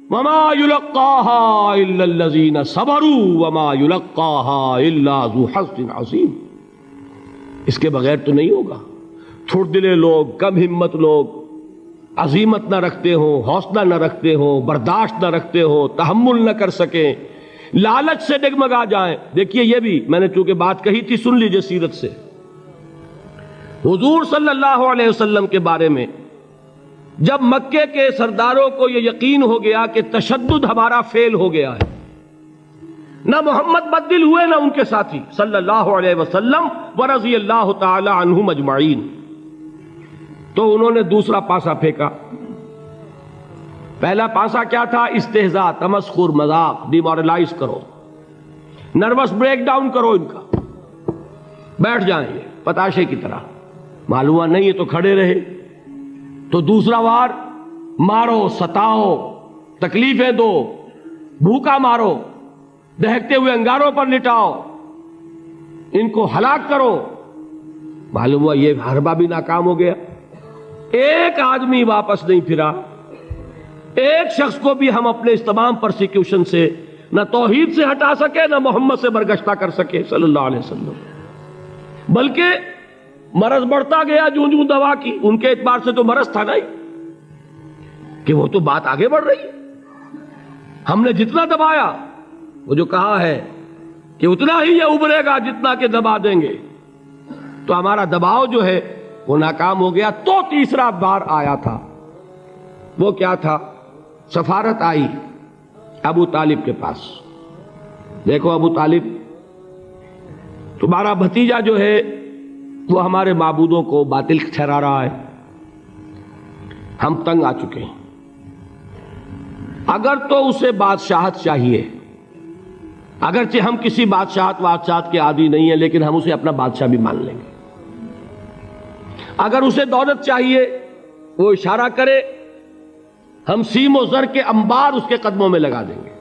وما یلقاها الا الذین صبروا وما یلقاها الا ذو حظ عظیم. اس کے بغیر تو نہیں ہوگا. تھوڑ دلے لوگ، کم ہمت لوگ، عزیمت نہ رکھتے ہوں، حوصلہ نہ رکھتے ہوں، برداشت نہ رکھتے ہوں، تحمل نہ کر سکیں، لالچ سے ڈگمگا جائیں. دیکھیے یہ بھی میں نے چونکہ بات کہی تھی، سن لیجئے سیرت سے. حضور صلی اللہ علیہ وسلم کے بارے میں جب مکے کے سرداروں کو یہ یقین ہو گیا کہ تشدد ہمارا فیل ہو گیا ہے، نہ محمد بدل ہوئے نہ ان کے ساتھی صلی اللہ علیہ وسلم ورضی اللہ تعالی عنہم اجمعین، تو انہوں نے دوسرا پاسا پھینکا. پہلا پاسا کیا تھا؟ استہزاء، تمسخر، مذاق، ڈیمورلائز کرو، نروس بریک ڈاؤن کرو، ان کا بیٹھ جائیں یہ پتاشے کی طرح. معلوم ہوا نہیں یہ تو کھڑے رہے. تو دوسرا وار مارو، ستاؤ، تکلیفیں دو، بھوکا مارو، دہکتے ہوئے انگاروں پر لٹاؤ، ان کو ہلاک کرو. معلوم ہوا یہ حربہ بھی ناکام ہو گیا. ایک آدمی واپس نہیں پھرا. ایک شخص کو بھی ہم اپنے اس تمام پرسیکیوشن سے نہ توحید سے ہٹا سکے، نہ محمد سے برگشتہ کر سکے صلی اللہ علیہ وسلم. بلکہ مرض بڑھتا گیا جوں جوں دوا کی. ان کے اعتبار سے تو مرض تھا نہیں کہ وہ تو بات آگے بڑھ رہی ہے. ہم نے جتنا دبایا، وہ جو کہا ہے کہ اتنا ہی یہ ابھرے گا جتنا کہ دبا دیں گے، تو ہمارا دباؤ جو ہے وہ ناکام ہو گیا. تو تیسرا بار آیا تھا. وہ کیا تھا؟ سفارت آئی ابو طالب کے پاس. دیکھو ابو طالب، تمہارا بھتیجا جو ہے وہ ہمارے معبودوں کو باطل ٹھہرا رہا ہے. ہم تنگ آ چکے ہیں. اگر تو اسے بادشاہت چاہیے، اگرچہ ہم کسی بادشاہت کے عادی نہیں ہیں، لیکن ہم اسے اپنا بادشاہ بھی مان لیں گے. اگر اسے دولت چاہیے، وہ اشارہ کرے، ہم سیم و زر کے انبار اس کے قدموں میں لگا دیں گے.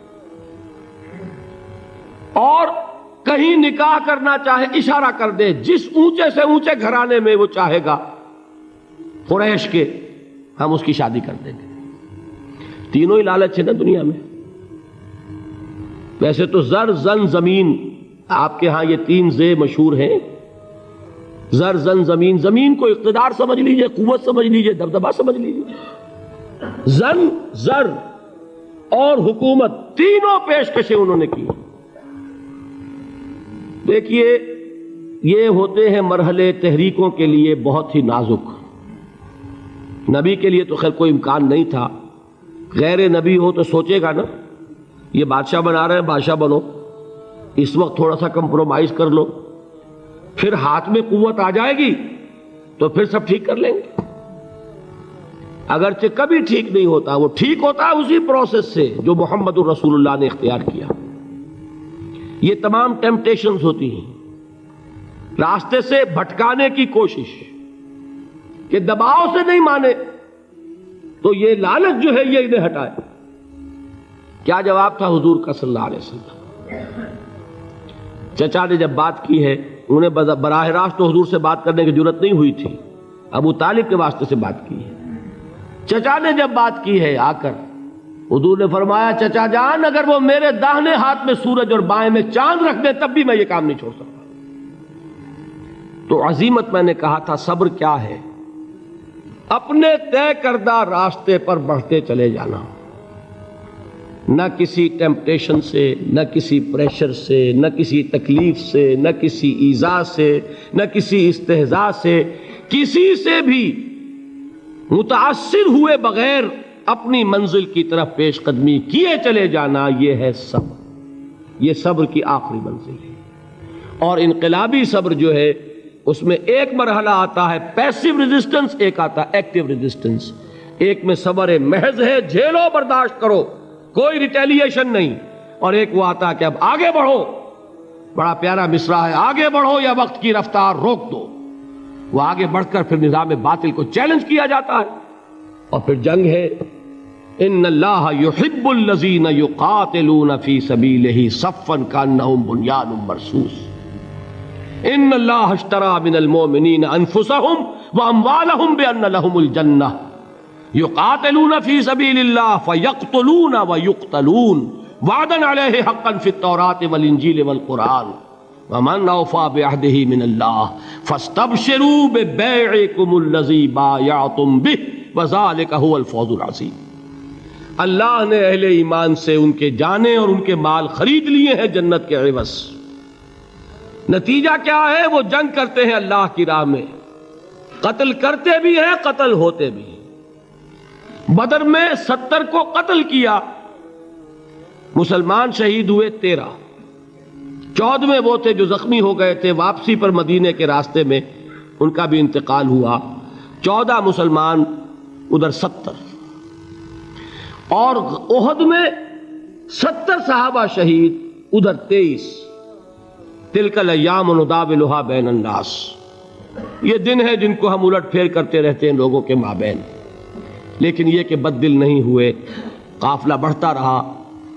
اور کہیں نکاح کرنا چاہے، اشارہ کر دے جس اونچے سے اونچے گھرانے میں وہ چاہے گا قریش کے، ہم اس کی شادی کر دیں گے. تینوں ہی لالچ ہے نا دنیا میں. ویسے تو زر، زن، زمین، آپ کے ہاں یہ تین زے مشہور ہیں. زر، زن، زمین. زمین کو اقتدار سمجھ لیجئے، قوت سمجھ لیجئے، دبدبہ سمجھ لیجئے. زن، زر اور حکومت، تینوں پیشکشیں انہوں نے کی. دیکھیے یہ ہوتے ہیں مرحلے تحریکوں کے لیے بہت ہی نازک. نبی کے لیے تو خیر کوئی امکان نہیں تھا. غیر نبی ہو تو سوچے گا نا، یہ بادشاہ بنا رہے ہیں، بادشاہ بنو، اس وقت تھوڑا سا کمپرومائز کر لو، پھر ہاتھ میں قوت آ جائے گی تو پھر سب ٹھیک کر لیں گے. اگرچہ کبھی ٹھیک نہیں ہوتا. وہ ٹھیک ہوتا ہے اسی پروسیس سے جو محمد الرسول اللہ نے اختیار کیا. یہ تمام ٹیمپٹیشنز ہوتی ہیں، راستے سے بھٹکانے کی کوشش، کہ دباؤ سے نہیں مانے تو یہ لالچ جو ہے یہ انہیں ہٹائے. کیا جواب تھا حضور کا صلی اللہ علیہ وسلم؟ چچا نے جب بات کی ہے، انہیں براہ راست تو حضور سے بات کرنے کی ضرورت نہیں ہوئی تھی، ابو طالب کے واسطے سے بات کی ہے. چچا نے جب بات کی ہے آ کر، حضور نے فرمایا چچا جان اگر وہ میرے داہنے ہاتھ میں سورج اور بائیں میں چاند رکھ دیں تب بھی میں یہ کام نہیں چھوڑ سکتا. تو عزیمت میں نے کہا تھا صبر کیا ہے؟ اپنے طے کردہ راستے پر بڑھتے چلے جانا، نہ کسی ٹیمپٹیشن سے، نہ کسی پریشر سے، نہ کسی تکلیف سے، نہ کسی ایذا سے، نہ کسی استہزاء سے، کسی سے بھی متاثر ہوئے بغیر اپنی منزل کی طرف پیش قدمی کیے چلے جانا. یہ ہے صبر. یہ صبر کی آخری منزل ہے. اور انقلابی صبر جو ہے اس میں ایک مرحلہ آتا ہے پیسیو ریزسٹنس، ایک آتا ہے ایکٹیو ریزسٹنس. ایک میں صبر محض ہے، جھیلو، برداشت کرو، کوئی ریٹیلیشن نہیں. اور ایک وہ آتا ہے کہ اب آگے بڑھو. بڑا پیارا مصرع ہے، آگے بڑھو یا وقت کی رفتار روک دو. وہ آگے بڑھ کر پھر نظام باطل کو چیلنج کیا جاتا ہے اور پھر جنگ ہے. ان اللہ یحب الذین یقاتلون فی سبیلہ صفا کانہم بنیان مرصوص. ان اللہ اشتری من المؤمنین انفسہم واموالہم بان لہم الجنہ یقاتلون فی سبیل اللہ فیقتلون ویقتلون وعدا علیہ حقا فی التوراۃ والانجیل والقرآن ومن اوفی بعہدہ من اللہ فاستبشروا ببیعکم الذی بایعتم بہ وذالک هو الفوز العظیم۔ اللہ نے اہل ایمان سے ان کے جانیں اور ان کے مال خرید لیے ہیں جنت کے عوض۔ نتیجہ کیا ہے؟ وہ جنگ کرتے ہیں اللہ کی راہ میں، قتل کرتے بھی ہیں، قتل ہوتے بھی ہیں۔ بدر میں 70 کو قتل کیا، مسلمان شہید ہوئے 13، 14 وہ تھے جو زخمی ہو گئے تھے، واپسی پر مدینے کے راستے میں ان کا بھی انتقال ہوا، 14 مسلمان ادھر 70، اور احد میں 70 صحابہ شہید ادھر 23۔ تلک الایام نداولھا بین الناس، یہ دن ہے جن کو ہم الٹ پھیر کرتے رہتے ہیں لوگوں کے مابین، لیکن یہ کہ بد دل نہیں ہوئے، قافلہ بڑھتا رہا۔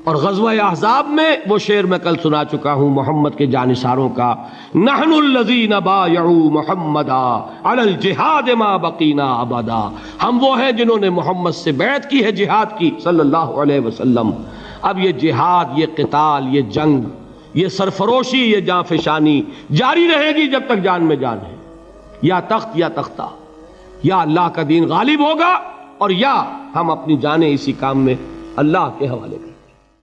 اور غزوہ احزاب میں وہ شعر میں کل سنا چکا ہوں محمد کے جانثاروں کا، نحن الذین بایعوا محمدا علی الجہاد ما بقینا ابدا، ہم وہ ہیں جنہوں نے محمد سے بیعت کی ہے جہاد کی صلی اللہ علیہ وسلم۔ اب یہ جہاد، یہ قتال، یہ جنگ، یہ سرفروشی، یہ جاں فشانی جاری رہے گی جب تک جان میں جان ہے، یا تخت یا تختہ، یا اللہ کا دین غالب ہوگا اور یا ہم اپنی جانیں اسی کام میں اللہ کے حوالے کریں۔